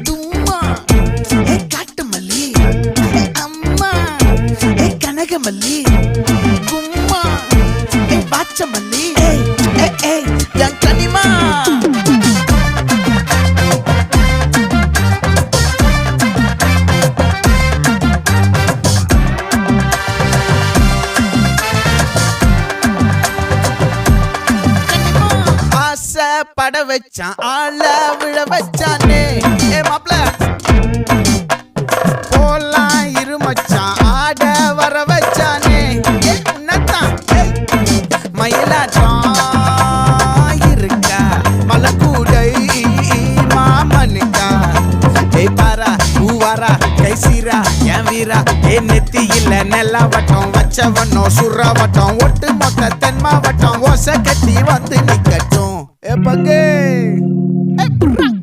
தும்மா ஏ காட்டு மல்லி அம்மா ஏ கனகமல்லி கும்மா ஏ பாச்ச மல்லி என் கனிமா பட வச்சான் ஆள விழ வச்சானே ஏ மாப்ள போலாம் இருமச்சான் ஆட வர வச்சானே ஏ உன்னத்தான் மயிலாட்டம் இருக்கா மலக்கூடை மாமனுக்கா ஏய் பாரா பூவாரா கைசீரா என் வீரா ஏ நெத்தி இல்ல நெல்லா வட்டம் வச்சவனோ சுறா வட்டம் ஒட்டு மொத்த தென் மாவட்டம் ஓசை கட்டி வந்து நிக்கட்டும். É pra quem?